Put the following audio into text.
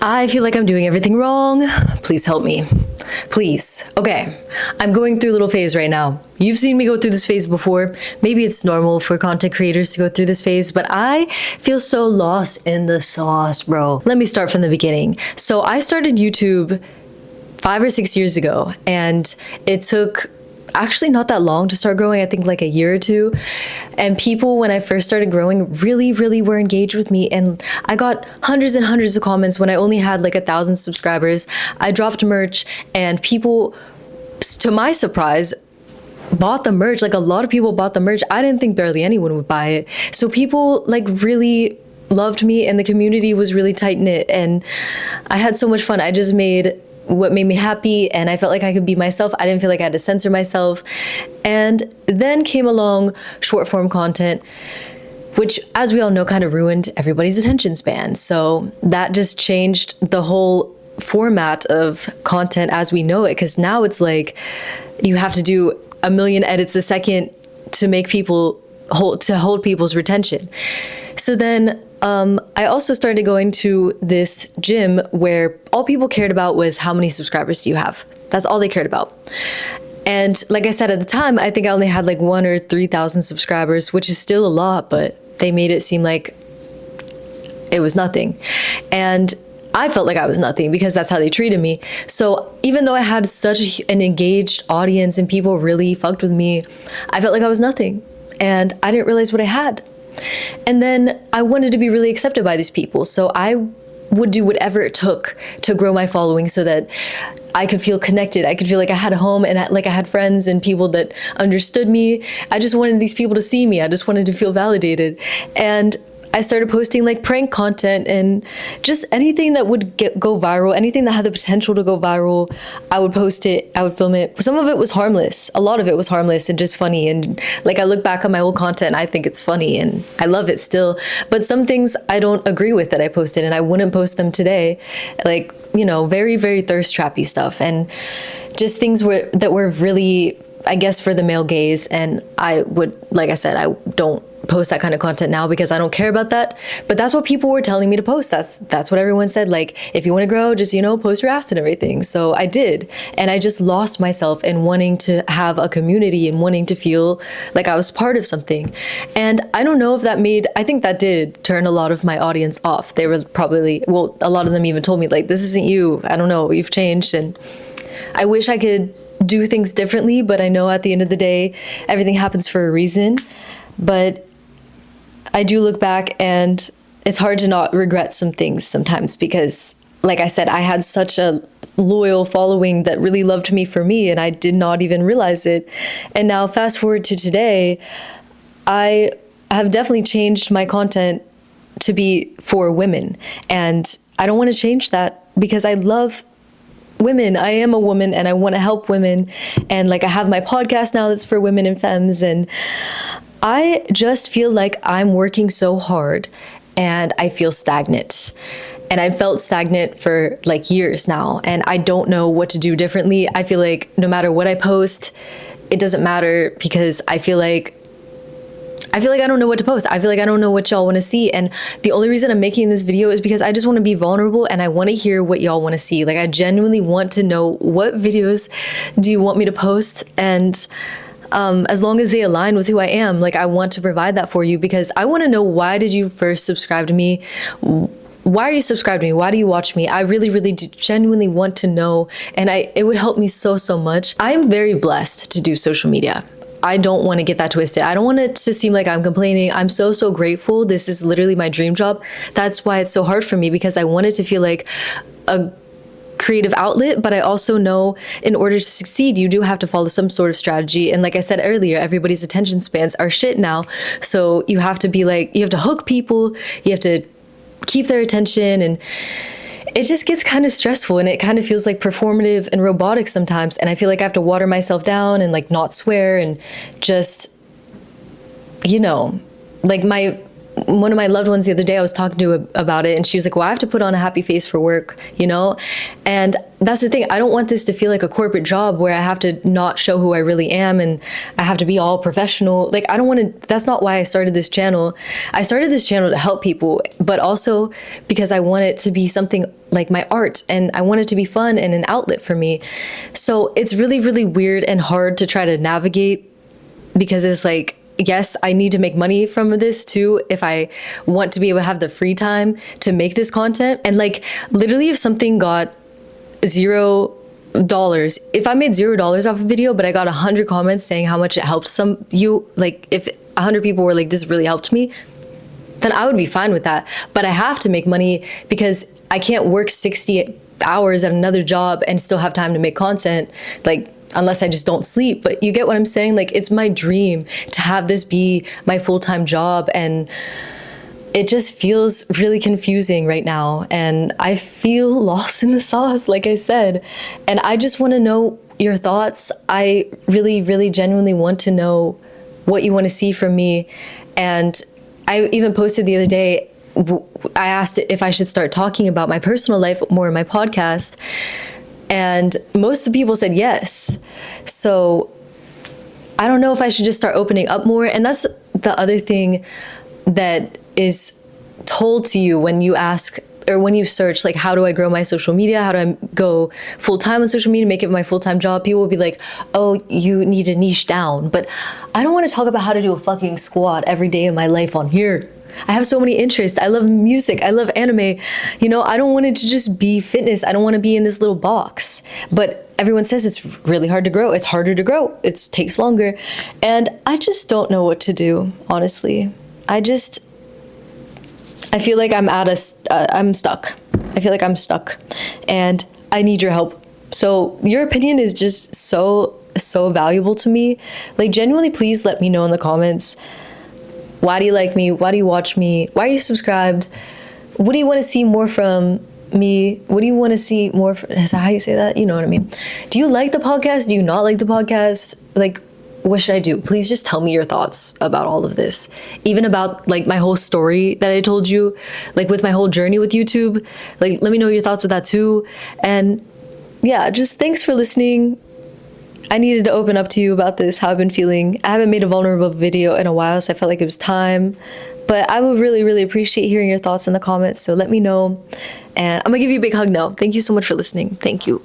I feel like I'm doing everything wrong. Please help me. Please. Okay, I'm going through a little phase right now. You've seen me go through this phase before. Maybe it's normal for content creators to go through this phase, but I feel so lost in the sauce, bro. Let me start from the beginning. So I started YouTube 5 or 6 years ago, and it took actually not that long to start growing. I think like a year or two. And people, when I first started growing, really were engaged with me. And I got hundreds and hundreds of comments when I only had like 1,000 subscribers. I dropped merch and people, to my surprise, bought the merch. Like a lot of people bought the merch. I didn't think barely anyone would buy it. So people like really loved me, and the community was really tight knit, and I had so much fun. I just made what made me happy, and I felt like I could be myself. I didn't feel like I had to censor myself. And then came along short form content, which, as we all know, kind of ruined everybody's attention span. So that just changed the whole format of content as we know it, because now it's like you have to do 1 million edits a second to make people hold people's retention. So then I also started going to this gym where all people cared about was how many subscribers do you have. That's all they cared about. And like I said, at the time, I think I only had like 1,000 or 3,000 subscribers, which is still a lot, but they made it seem like it was nothing. And I felt like I was nothing because that's how they treated me. So even though I had such an engaged audience and people really fucked with me, I felt like I was nothing. And I didn't realize what I had. And then I wanted to be really accepted by these people. So I would do whatever it took to grow my following so that I could feel connected. I could feel like I had a home and like I had friends and people that understood me. I just wanted these people to see me. I just wanted to feel validated. And I started posting like prank content and just anything that would go viral, anything that had the potential to go viral. I would post it, I would film it. Some of it was harmless. A lot of it was harmless and just funny. And like I look back on my old content and I think it's funny and I love it still. But some things I don't agree with that I posted and I wouldn't post them today. Like, you know, very thirst trappy stuff and just things that were really, I guess, for the male gaze. And I would, like I said, I don't post that kind of content now because I don't care about that. But that's what people were telling me to post. That's what everyone said. Like, if you want to grow, just, you know, post your ass and everything. So I did. And I just lost myself in wanting to have a community and wanting to feel like I was part of something. And I don't know if I think that did turn a lot of my audience off. They were probably, well, a lot of them even told me like, this isn't you. I don't know, you've changed. And I wish I could do things differently, but I know at the end of the day, everything happens for a reason. But I do look back and it's hard to not regret some things sometimes because, like I said, I had such a loyal following that really loved me for me and I did not even realize it. And now fast forward to today, I have definitely changed my content to be for women. And I don't want to change that because I love women. I am a woman and I want to help women. And like I have my podcast now that's for women and femmes, and I just feel like I'm working so hard and I feel stagnant. And I've felt stagnant for like years now and I don't know what to do differently. I feel like no matter what I post, it doesn't matter because I feel like I don't know what to post. I feel like I don't know what y'all want to see. And the only reason I'm making this video is because I just want to be vulnerable and I want to hear what y'all want to see. Like I genuinely want to know, what videos do you want me to post? And as long as they align with who I am, like I want to provide that for you because I want to know, why did you first subscribe to me? Why are you subscribed to me? Why do you watch me? I really do genuinely want to know. And it would help me so much. I am very blessed to do social media. I don't want to get that twisted. I don't want it to seem like I'm complaining. I'm so grateful. This is literally my dream job. That's why it's so hard for me, because I want it to feel like a creative outlet, but I also know in order to succeed, you do have to follow some sort of strategy. And like I said earlier, everybody's attention spans are shit now. So you have to be like, you have to hook people, you have to keep their attention, and it just gets kind of stressful and it kind of feels like performative and robotic sometimes. And I feel like I have to water myself down and like not swear and just, you know, like my one of my loved ones the other day, I was talking to about it, and she was like, well, I have to put on a happy face for work, you know? And that's the thing. I don't want this to feel like a corporate job where I have to not show who I really am and I have to be all professional. Like, I don't want to, that's not why I started this channel. I started this channel to help people, but also because I want it to be something like my art, and I want it to be fun and an outlet for me. So it's really, really weird and hard to try to navigate, because it's like, yes, I need to make money from this too if I want to be able to have the free time to make this content. And like, literally, if something got $0, if I made $0 off a video, but I got 100 comments saying how much it helped like if 100 people were like, this really helped me, then I would be fine with that. But I have to make money because I can't work 60 hours at another job and still have time to make content. Like, unless I just don't sleep. But you get what I'm saying? Like, it's my dream to have this be my full-time job, and it just feels really confusing right now. And I feel lost in the sauce, like I said. And I just want to know your thoughts. I really, really genuinely want to know what you want to see from me. And I even posted the other day, I asked if I should start talking about my personal life more in my podcast. And most of the people said yes. So I don't know if I should just start opening up more. And that's the other thing that is told to you when you ask, or when you search, like, how do I grow my social media? How do I go full-time on social media, make it my full-time job? People will be like, oh, you need to niche down. But I don't want to talk about how to do a fucking squat every day of my life on here. I have so many interests. I love music. I love anime. You know, I don't want it to just be fitness. I don't want to be in this little box. But everyone says it's really hard to grow. It's harder to grow. It takes longer. And I just don't know what to do, honestly. I feel like I'm stuck. I feel like I'm stuck. And I need your help. So your opinion is just so valuable to me. Like, genuinely, please let me know in the comments. Why do you like me? Why do you watch me? Why are you subscribed? What do you want to see more from me? What do you want to see more from? Is that how you say that? You know what I mean? Do you like the podcast? Do you not like the podcast? Like, what should I do? Please just tell me your thoughts about all of this. Even about like my whole story that I told you, like with my whole journey with YouTube. Like, let me know your thoughts with that too. And yeah, just thanks for listening. I needed to open up to you about this, how I've been feeling. I haven't made a vulnerable video in a while, so I felt like it was time. But I would really, really appreciate hearing your thoughts in the comments, so let me know. And I'm gonna give you a big hug now. Thank you so much for listening. Thank you.